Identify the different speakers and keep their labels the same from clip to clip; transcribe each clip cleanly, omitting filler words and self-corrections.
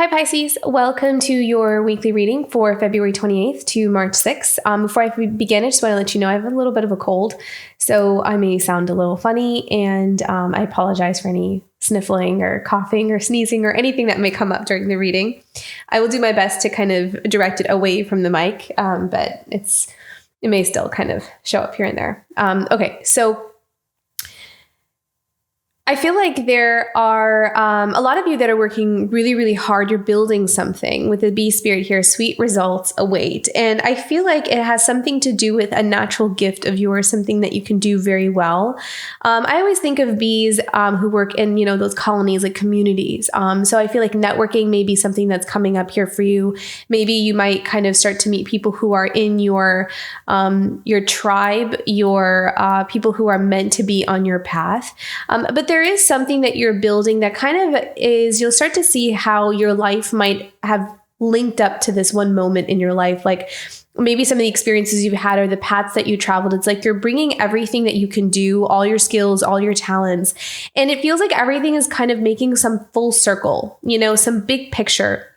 Speaker 1: Hi Pisces, welcome to your weekly reading for February 28th to March 6th. Before I begin, I just want to let you know I have a little bit of a cold, so I may sound a little funny, and I apologize for any sniffling or coughing or sneezing or anything that may come up during the reading. I will do my best to kind of direct it away from the mic, but it may still kind of show up here and there. Okay, so I feel like there are a lot of you that are working really, really hard. You're building something with the bee spirit here. Sweet results await. And I feel like it has something to do with a natural gift of yours, something that you can do very well. I always think of bees who work in, those colonies, like communities. So I feel like networking may be something that's coming up here for you. Maybe you might kind of start to meet people who are in your tribe, your people who are meant to be on your path. But there is something that you're building that kind of is, you'll start to see how your life might have linked up to this one moment in your life. Like maybe some of the experiences you've had or the paths that you traveled. It's like you're bringing everything that you can do, all your skills, all your talents. And it feels like everything is kind of making some full circle, some big picture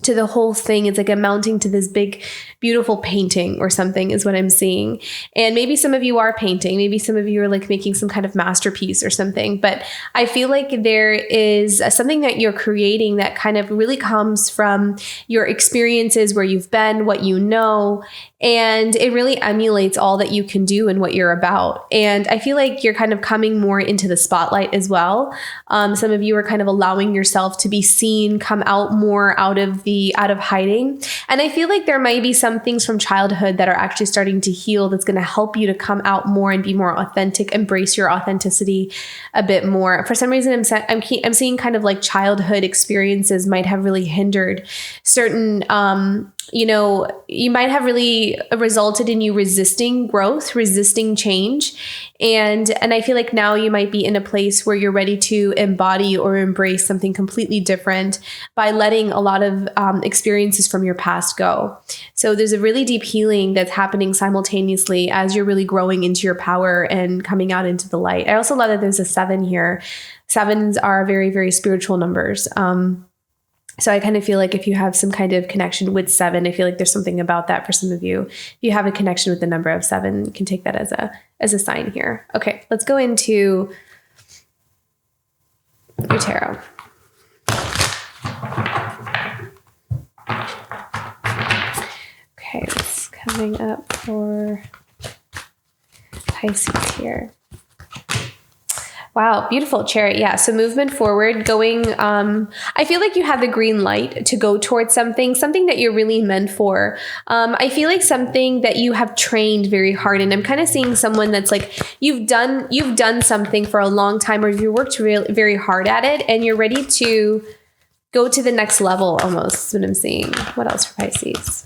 Speaker 1: to the whole thing. It's like amounting to this big, beautiful painting or something is what I'm seeing. And maybe some of you are painting. Maybe some of you are like making some kind of masterpiece or something. But I feel like there is something that you're creating that kind of really comes from your experiences, where you've been, what you know. And it really emulates all that you can do and what you're about. And I feel like you're kind of coming more into the spotlight as well. Some of you are kind of allowing yourself to be seen, come out more out of hiding. And I feel like there might be some things from childhood that are actually starting to heal that's going to help you to come out more and be more authentic, embrace your authenticity a bit more. For some reason, I'm seeing kind of like childhood experiences might have really hindered certain you might have really resulted in you resisting growth, resisting change. And I feel like now you might be in a place where you're ready to embody or embrace something completely different by letting a lot of experiences from your past go. So there's a really deep healing that's happening simultaneously as you're really growing into your power and coming out into the light. I also love that there's a 7 here. 7s are very, very spiritual numbers. So I kind of feel like if you have some kind of connection with 7, I feel like there's something about that for some of you. If you have a connection with the number of 7, you can take that as a sign here. Okay, let's go into your tarot. Okay, what's coming up for Pisces here? Wow, beautiful Chariot. Yeah, so movement forward, going, I feel like you have the green light to go towards something that you're really meant for. I feel like something that you have trained very hard, and I'm kind of seeing someone that's like, you've done something for a long time, or you worked very hard at it, and you're ready to go to the next level almost, is what I'm seeing. What else for Pisces?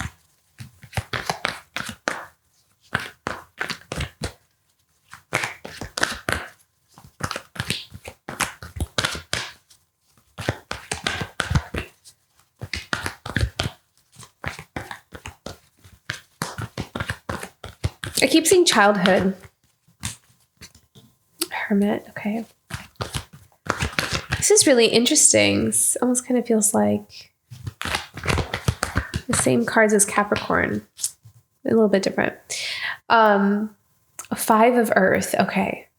Speaker 1: I keep seeing childhood. Hermit, okay. This is really interesting. This almost kind of feels like the same cards as Capricorn. A little bit different. 5 of Earth, okay.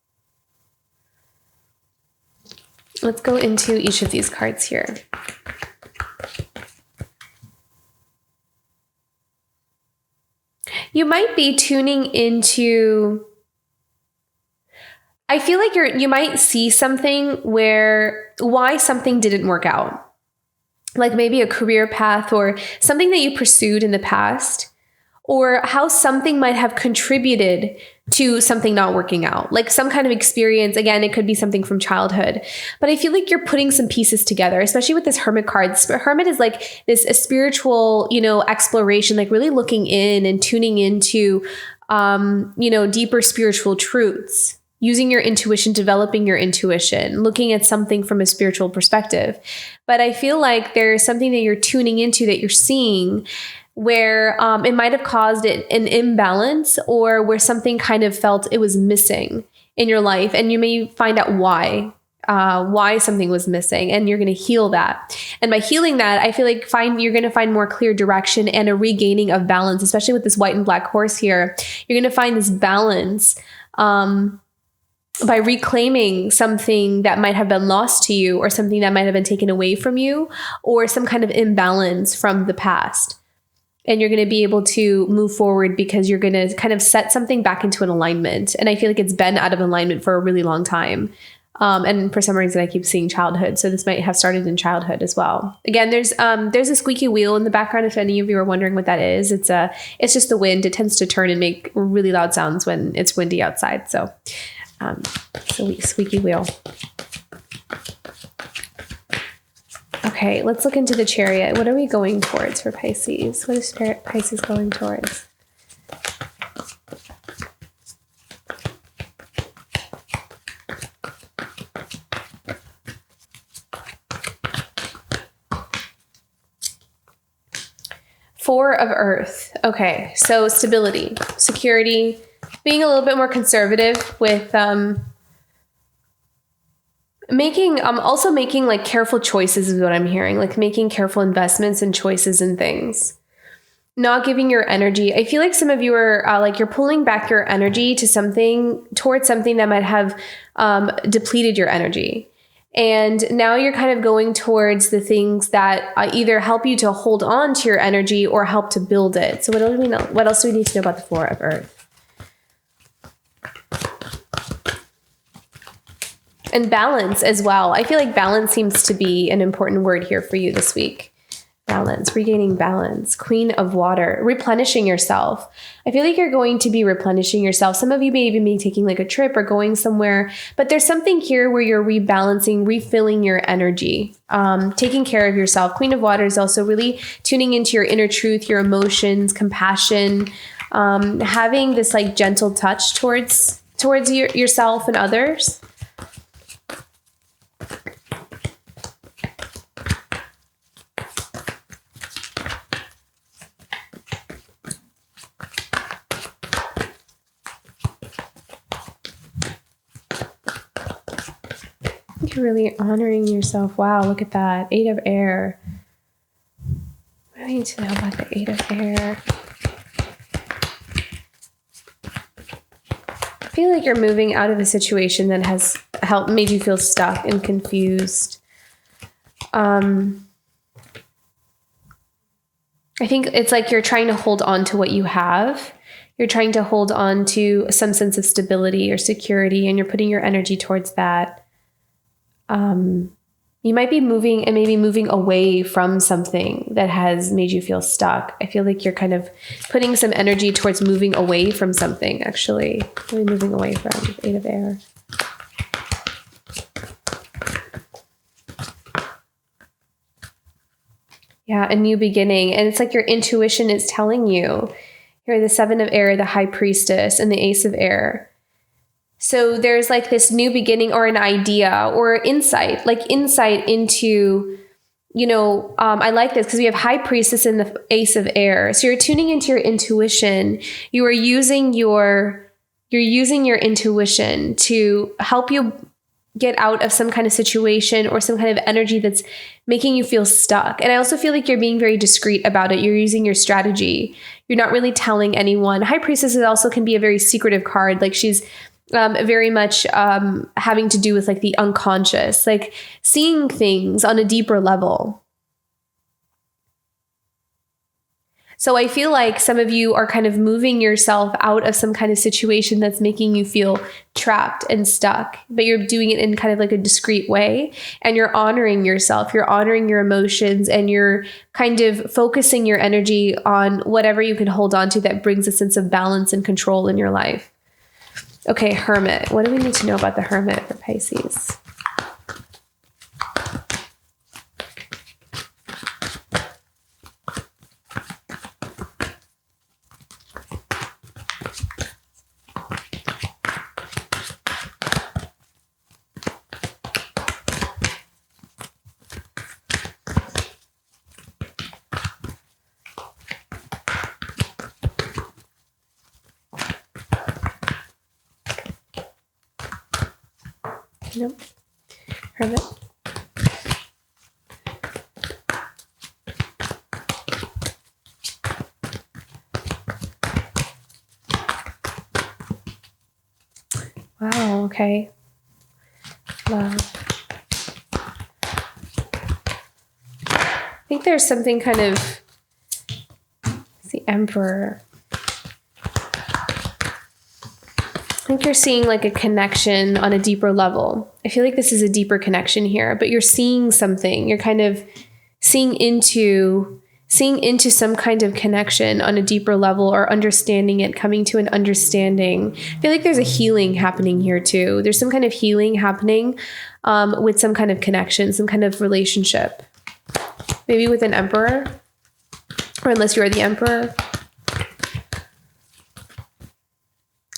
Speaker 1: Let's go into each of these cards here. You might be tuning into, I feel like you might see something why something didn't work out. Like maybe a career path or something that you pursued in the past, or how something might have contributed to something not working out. Like some kind of experience. Again, it could be something from childhood. But I feel like you're putting some pieces together, especially with this Hermit card. Hermit is like this a spiritual, exploration, like really looking in and tuning into, deeper spiritual truths. Using your intuition, developing your intuition, looking at something from a spiritual perspective. But I feel like there's something that you're tuning into, that you're seeing, where it might have caused an imbalance, or where something kind of felt it was missing in your life, and you may find out why. why something was missing, and you're going to heal that. And by healing that, I feel like you're going to find more clear direction and a regaining of balance, especially with this white and black horse here. You're going to find this balance by reclaiming something that might have been lost to you, or something that might have been taken away from you, or some kind of imbalance from the past. And you're going to be able to move forward because you're going to kind of set something back into an alignment. And I feel like it's been out of alignment for a really long time. And for some reason I keep seeing childhood. So this might have started in childhood as well. Again, there's a squeaky wheel in the background. If any of you are wondering what that is, it's just the wind. It tends to turn and make really loud sounds when it's windy outside. So, squeaky wheel. Okay, let's look into the Chariot. What are we going towards for Pisces? What is Pisces going towards? Four of Earth. Okay, so stability, security, being a little bit more conservative with making like careful choices is what I'm hearing, like making careful investments and choices and things. Not giving your energy. I feel like some of you are like you're pulling back your energy to towards something that might have depleted your energy. And now you're kind of going towards the things that either help you to hold on to your energy or help to build it. So what do we know? What else do we need to know about the Four of Earth? And balance as well. I feel like balance seems to be an important word here for you this week. Balance, regaining balance. Queen of Water, replenishing yourself. I feel like you're going to be replenishing yourself. Some of you may even be taking like a trip or going somewhere, but there's something here where you're rebalancing, refilling your energy, taking care of yourself. Queen of Water is also really tuning into your inner truth, your emotions, compassion, having this like gentle touch towards yourself and others. You're really honoring yourself. Wow, look at that. Eight of Air. What do I need to know about the Eight of Air? I feel like you're moving out of a situation that has made you feel stuck and confused. I think it's like you're trying to hold on to what you have. You're trying to hold on to some sense of stability or security, and you're putting your energy towards that. You might be moving away from something that has made you feel stuck. I feel like you're kind of putting some energy towards moving away from something, actually. Really moving away from Eight of Air. Yeah, a new beginning. And it's like your intuition is telling you. You're the Seven of Air, the High Priestess, and the Ace of Air. So there's like this new beginning or an idea or insight into, I like this because we have High Priestess and the Ace of Air. So you're tuning into your intuition. You are using your intuition to help you get out of some kind of situation or some kind of energy that's making you feel stuck. And I also feel like you're being very discreet about it. You're using your strategy. You're not really telling anyone. High Priestess also can be a very secretive card. Like she's very much having to do with like the unconscious, like seeing things on a deeper level. So I feel like some of you are kind of moving yourself out of some kind of situation that's making you feel trapped and stuck, but you're doing it in kind of like a discreet way, and you're honoring yourself, you're honoring your emotions, and you're kind of focusing your energy on whatever you can hold on to that brings a sense of balance and control in your life. Okay, Hermit. What do we need to know about the Hermit for Pisces? Nope. Hermit. Wow, okay. Love. I think there's something kind of, it's the Emperor. I think you're seeing like a connection on a deeper level. I feel like this is a deeper connection here, but you're seeing something. You're kind of seeing into some kind of connection on a deeper level, or understanding it, coming to an understanding. I feel like there's a healing happening here too. There's some kind of healing happening with some kind of connection, some kind of relationship. Maybe with an emperor, or unless you're the emperor.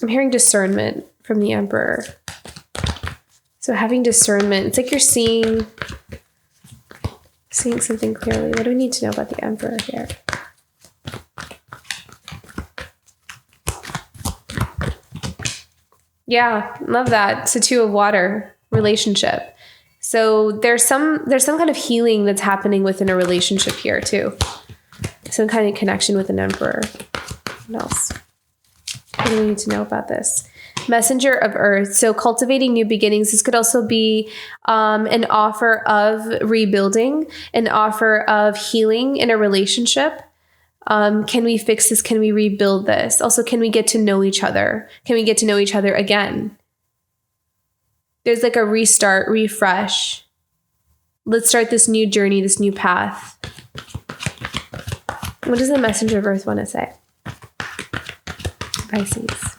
Speaker 1: I'm hearing discernment from the emperor. So having discernment, it's like you're seeing something clearly. What do we need to know about the emperor here? Yeah, love that. It's a 2 of water relationship. So there's some kind of healing that's happening within a relationship here too. Some kind of connection with an emperor. What else? What do we need to know about this? Messenger of Earth. So cultivating new beginnings. This could also be an offer of rebuilding, an offer of healing in a relationship. Can we fix this? Can we rebuild this? Also, can we get to know each other? Can we get to know each other again? There's like a restart, refresh. Let's start this new journey, this new path. What does the Messenger of Earth want to say? Pisces.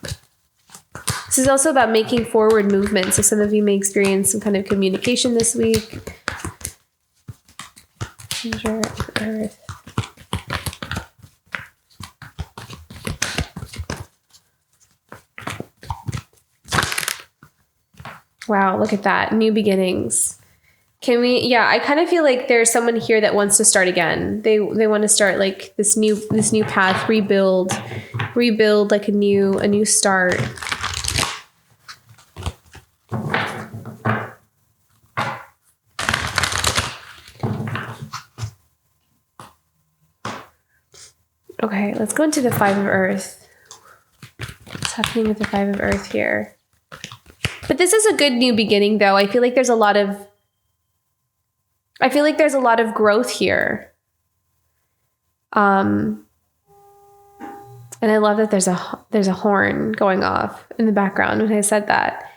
Speaker 1: This is also about making forward movement. So some of you may experience some kind of communication this week. Messenger of Earth. Wow, look at that. New beginnings. Can we, yeah, I kind of feel like there's someone here that wants to start again. They want to start like this new path, rebuild like a new start. Okay, let's go into the 5 of Earth. What's happening with the 5 of Earth here? But this is a good new beginning, though. I feel like there's a lot of growth here. And I love that there's a horn going off in the background when I said that.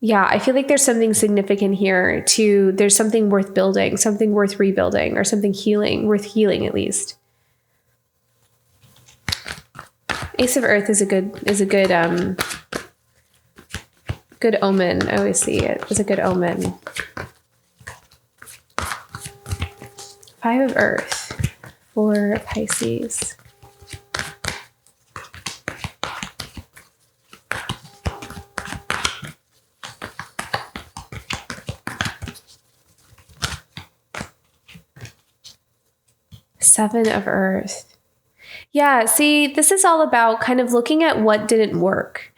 Speaker 1: Yeah, I feel like there's something significant here too. There's something worth building, something worth rebuilding, or something worth healing at least. Ace of Earth is a good omen. I always see it as a good omen. 5 of Earth for Pisces. Seven of Earth. Yeah, see, this is all about kind of looking at what didn't work.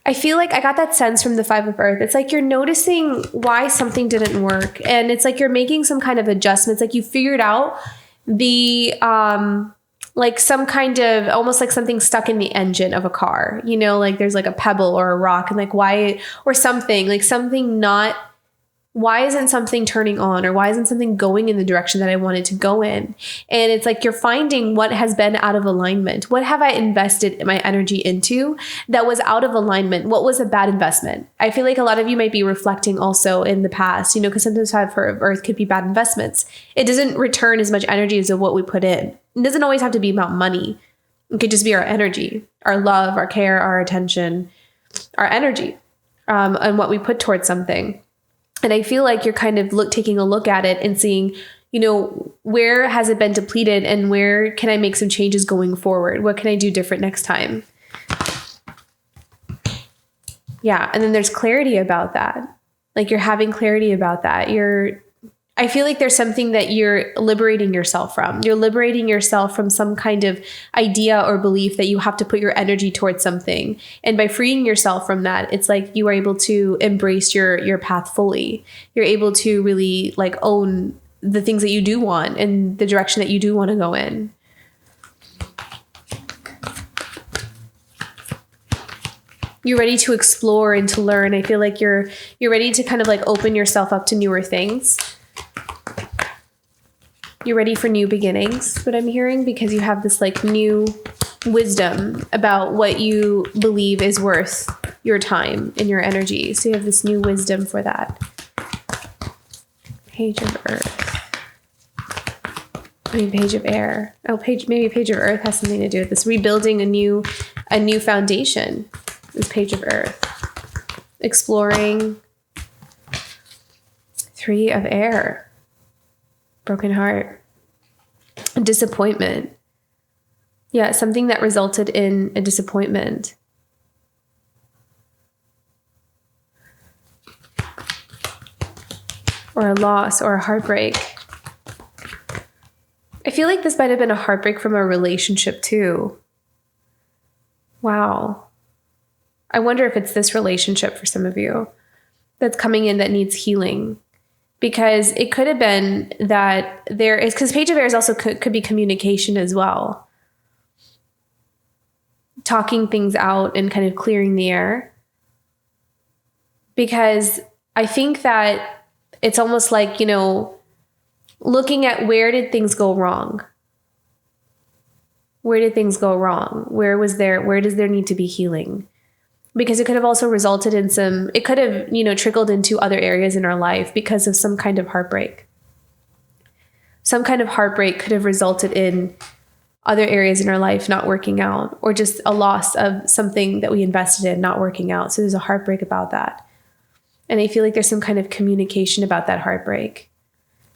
Speaker 1: I feel like I got that sense from the 5 of Earth. It's like you're noticing why something didn't work. And it's like you're making some kind of adjustments. Like you figured out the, like some kind of, almost like something stuck in the engine of a car. You know, like there's like a pebble or a rock and like why, or something, like something not, why isn't something turning on, or why isn't something going in the direction that I wanted to go in? And it's like you're finding what has been out of alignment. What have I invested my energy into that was out of alignment? What was a bad investment? I feel like a lot of you might be reflecting also in the past, you know, because sometimes 5 of Earth could be bad investments. It doesn't return as much energy as what we put in. It doesn't always have to be about money. It could just be our energy, our love, our care, our attention, our energy, and what we put towards something. And I feel like you're kind of taking a look at it and seeing, you know, where has it been depleted and where can I make some changes going forward? What can I do different next time? Yeah. And then there's clarity about that. Like you're having clarity about that. I feel like there's something that you're liberating yourself from. You're liberating yourself from some kind of idea or belief that you have to put your energy towards something. And by freeing yourself from that, it's like you are able to embrace your path fully. You're able to really like own the things that you do want and the direction that you do want to go in. You're ready to explore and to learn. I feel like you're ready to kind of like open yourself up to newer things. You're ready for new beginnings, what I'm hearing, because you have this like new wisdom about what you believe is worth your time and your energy. So you have this new wisdom for that. Page of Earth. Page of Air. Maybe Page of Earth has something to do with this. Rebuilding a new foundation. This Page of Earth. Exploring. 3 of Air. Broken heart. Disappointment. Yeah, something that resulted in a disappointment. Or a loss or a heartbreak. I feel like this might have been a heartbreak from a relationship too. Wow. I wonder if it's this relationship for some of you that's coming in that needs healing. Because it could have been that there is, because Page of Air is also could be communication as well. Talking things out and kind of clearing the air. Because I think that it's almost like, you know, looking at where did things go wrong? Where did things go wrong? Where does there need to be healing? Because it could have also resulted in it could have, you know, trickled into other areas in our life because of some kind of heartbreak. Some kind of heartbreak could have resulted in other areas in our life not working out, or just a loss of something that we invested in not working out. So there's a heartbreak about that. And I feel like there's some kind of communication about that heartbreak.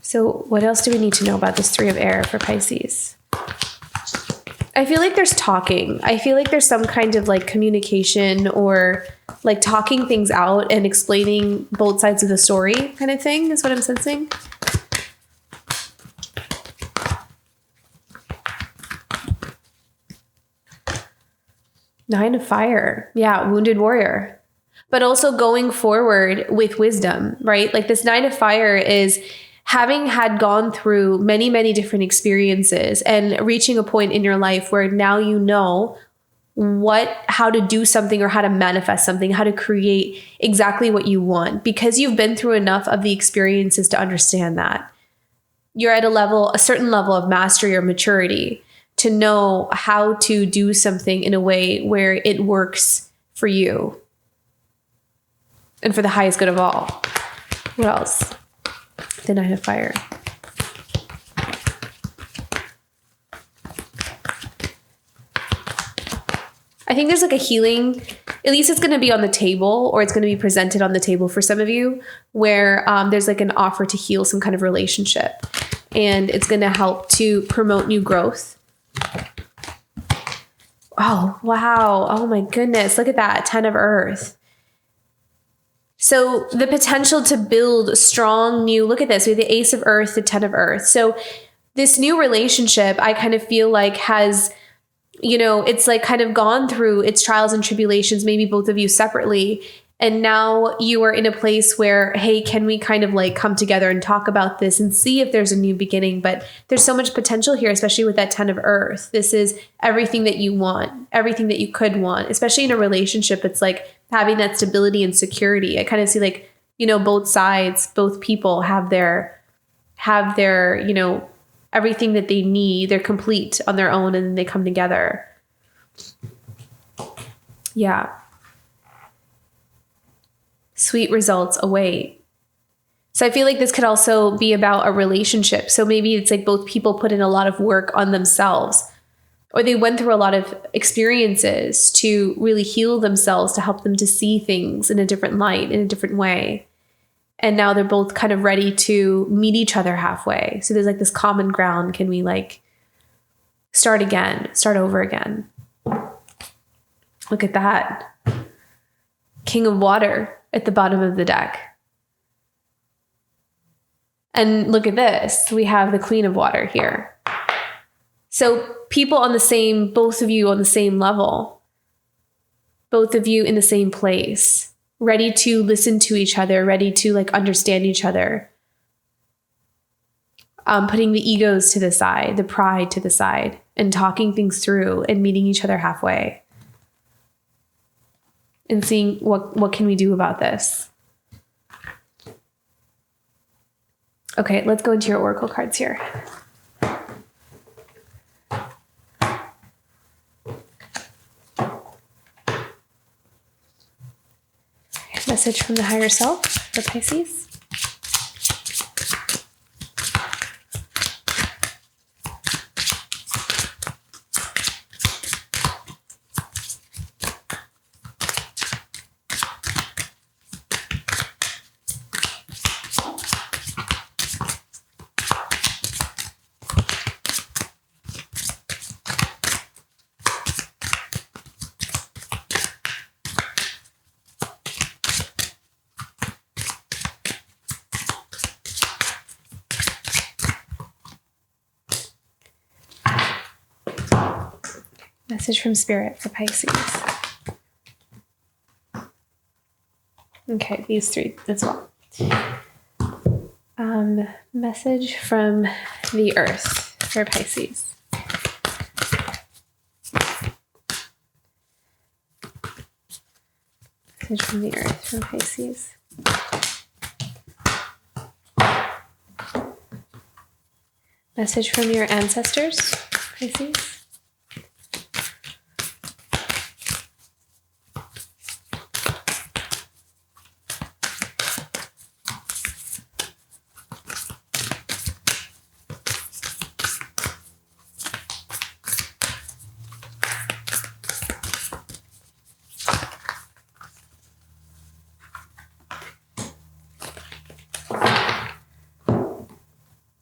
Speaker 1: So what else do we need to know about this 3 of Air for Pisces? I feel like there's talking. I feel like there's some kind of like communication or like talking things out and explaining both sides of the story kind of thing is what I'm sensing. Nine of Fire. Yeah, wounded warrior. But also going forward with wisdom, right? Like this 9 of Fire is having had gone through many, many different experiences and reaching a point in your life where now you know how to do something or how to manifest something, how to create exactly what you want, because you've been through enough of the experiences to understand that. You're at a certain level of mastery or maturity to know how to do something in a way where it works for you and for the highest good of all. What else? The 9 of Fire. I think there's like a healing, at least it's going to be on the table, or it's going to be presented on the table for some of you, where there's like an offer to heal some kind of relationship, and it's going to help to promote new growth. Oh, wow. Oh my goodness. Look at that. 10 of Earth. So the potential to build strong new, look at this, we have the Ace of Earth, the 10 of Earth. So this new relationship, I kind of feel like has, you know, it's like kind of gone through its trials and tribulations, maybe both of you separately. And now you are in a place where, hey, can we kind of like come together and talk about this and see if there's a new beginning? But there's so much potential here, especially with that 10 of Earth. This is everything that you want, everything that you could want, especially in a relationship. It's like having that stability and security. I kind of see like, you know, both sides, both people have their, you know, everything that they need. They're complete on their own and then they come together. Yeah. Sweet results await. So I feel like this could also be about a relationship. So maybe it's like both people put in a lot of work on themselves, or they went through a lot of experiences to really heal themselves, to help them to see things in a different light, in a different way. And now they're both kind of ready to meet each other halfway. So there's like this common ground. Can we like start over again? Look at that. King of Water at the bottom of the deck. And look at this. We have the Queen of Water here. So people on the same, both of you on the same level, both of you in the same place, ready to listen to each other, ready to like understand each other. Putting the egos to the side, the pride to the side, and talking things through and meeting each other halfway. And seeing what can we do about this. Okay, let's go into your oracle cards here. Message from the higher self for Pisces. Message from Spirit for Pisces. Okay, these three as well. Message from the Earth for Pisces. Message from the Earth from Pisces. Message from your ancestors, Pisces.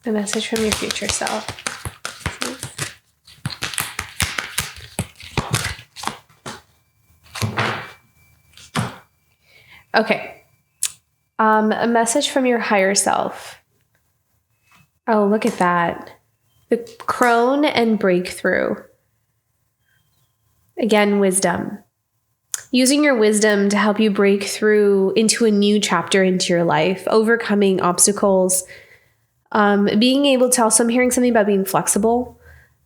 Speaker 1: A message from your future self. Okay. A message from your higher self. Oh, look at that. The crone and breakthrough. Again, wisdom. Using your wisdom to help you break through into a new chapter into your life, overcoming obstacles. Being able to also, I'm hearing something about being flexible,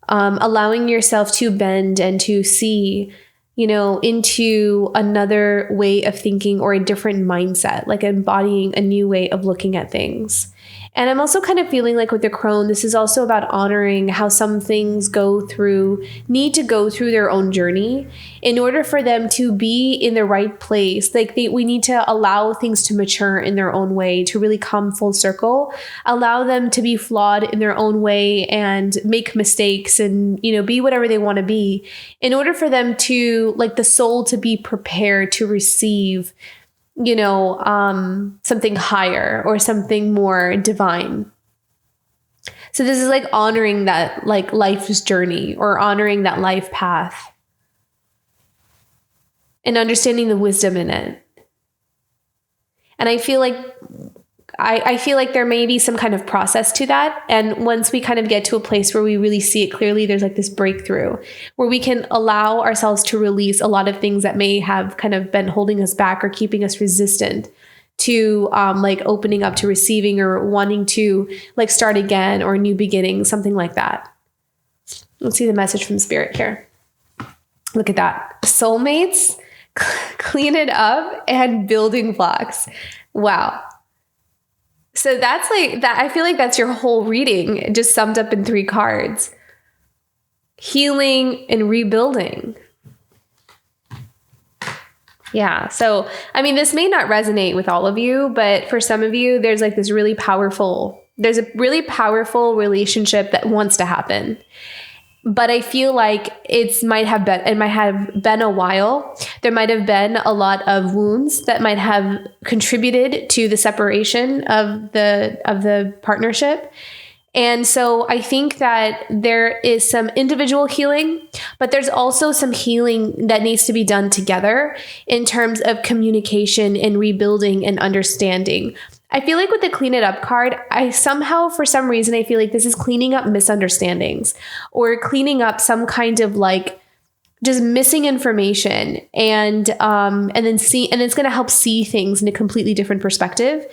Speaker 1: allowing yourself to bend and to see, into another way of thinking or a different mindset, like embodying a new way of looking at things. And I'm also kind of feeling like with the crone, this is also about honoring how some things need to go through their own journey in order for them to be in the right place. Like we need to allow things to mature in their own way, to really come full circle, allow them to be flawed in their own way and make mistakes and, be whatever they want to be in order for them to, like, the soul to be prepared to receive something higher or something more divine. So this is like honoring that, like, life's journey or honoring that life path and understanding the wisdom in it. And I feel like there may be some kind of process to that. And once we kind of get to a place where we really see it clearly, there's like this breakthrough where we can allow ourselves to release a lot of things that may have kind of been holding us back or keeping us resistant to like opening up to receiving or wanting to like start again or a new beginning, something like that. Let's see the message from Spirit here. Look at that. Soulmates, clean it up, and building blocks. Wow. So that's like that. I feel like that's your whole reading just summed up in 3 cards. Healing and rebuilding. Yeah. So, I mean, this may not resonate with all of you, but for some of you, there's a really powerful relationship that wants to happen. But I feel like it might have been a while. There might have been a lot of wounds that might have contributed to the separation of the partnership. And so I think that there is some individual healing, but there's also some healing that needs to be done together in terms of communication and rebuilding and understanding. I feel like with the clean it up card, I somehow, for some reason, I feel like this is cleaning up misunderstandings or cleaning up some kind of like just missing information, and then see, and it's going to help see things in a completely different perspective.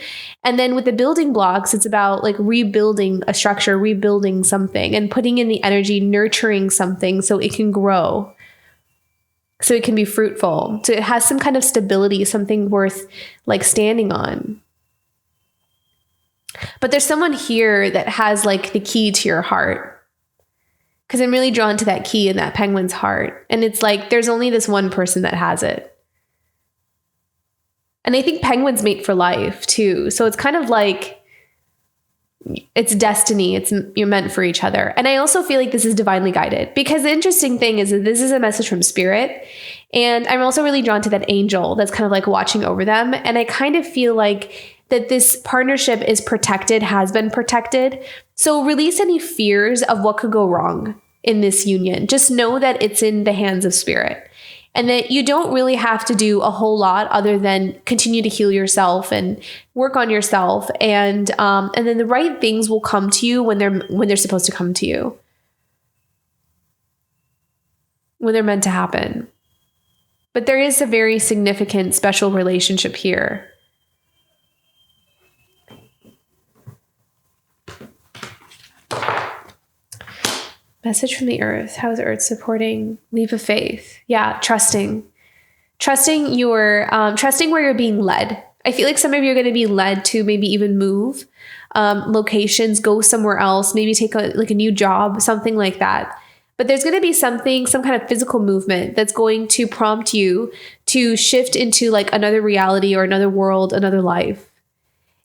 Speaker 1: And then with the building blocks, it's about like rebuilding a structure, rebuilding something, and putting in the energy, nurturing something so it can grow, so it can be fruitful, so it has some kind of stability, something worth like standing on. But there's someone here that has like the key to your heart, because I'm really drawn to that key in that penguin's heart. And it's like, there's only this one person that has it. And I think penguins mate for life too. So it's kind of like, it's destiny. You're meant for each other. And I also feel like this is divinely guided, because the interesting thing is that this is a message from spirit. And I'm also really drawn to that angel that's kind of like watching over them. And I kind of feel like that this partnership is protected, has been protected. So release any fears of what could go wrong in this union. Just know that it's in the hands of spirit, and that you don't really have to do a whole lot other than continue to heal yourself and work on yourself. And then the right things will come to you when they're supposed to come to you, when they're meant to happen. But there is a very significant, special relationship here. Message from the earth. How is earth supporting? Leap of faith. Yeah. Trusting where you're being led. I feel like some of you are going to be led to maybe even move locations, go somewhere else, maybe take a new job, something like that. But there's going to be some kind of physical movement that's going to prompt you to shift into like another reality or another world, another life.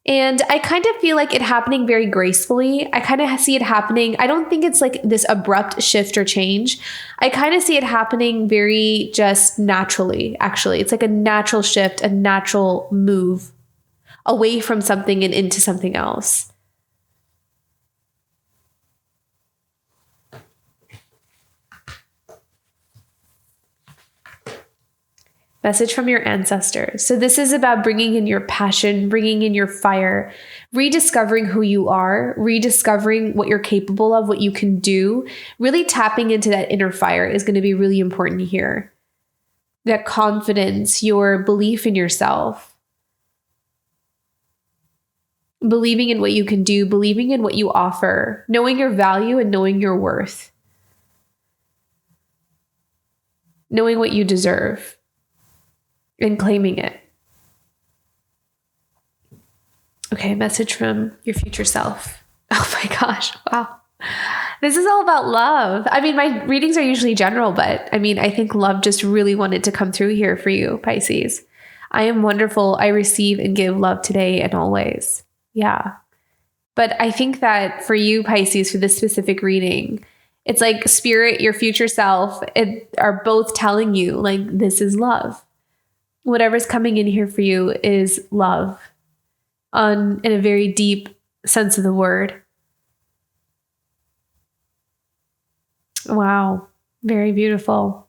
Speaker 1: And I kind of feel like it happening very gracefully. I kind of see it happening. I don't think it's like this abrupt shift or change. I kind of see it happening very just naturally, actually. It's like a natural shift, a natural move away from something and into something else. Message from your ancestors. So this is about bringing in your passion, bringing in your fire, rediscovering who you are, rediscovering what you're capable of, what you can do. Really tapping into that inner fire is going to be really important here. That confidence, your belief in yourself, believing in what you can do, believing in what you offer, knowing your value and knowing your worth, knowing what you deserve, and claiming it. Okay, message from your future self. Oh my gosh, wow. This is all about love. I mean, my readings are usually general, but I mean, I think love just really wanted to come through here for you, Pisces. I am wonderful. I receive and give love today and always. Yeah. But I think that for you, Pisces, for this specific reading, it's like spirit, your future self, are both telling you like, this is love. Whatever's coming in here for you is love in a very deep sense of the word. Wow. Very beautiful.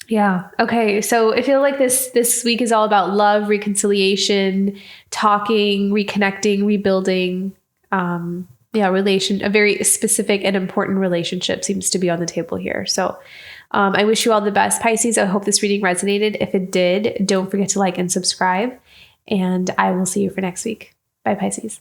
Speaker 1: Yeah. Okay. So I feel like this week is all about love, reconciliation, talking, reconnecting, rebuilding. A very specific and important relationship seems to be on the table here. So I wish you all the best, Pisces. I hope this reading resonated. If it did, don't forget to like and subscribe. And I will see you for next week. Bye, Pisces.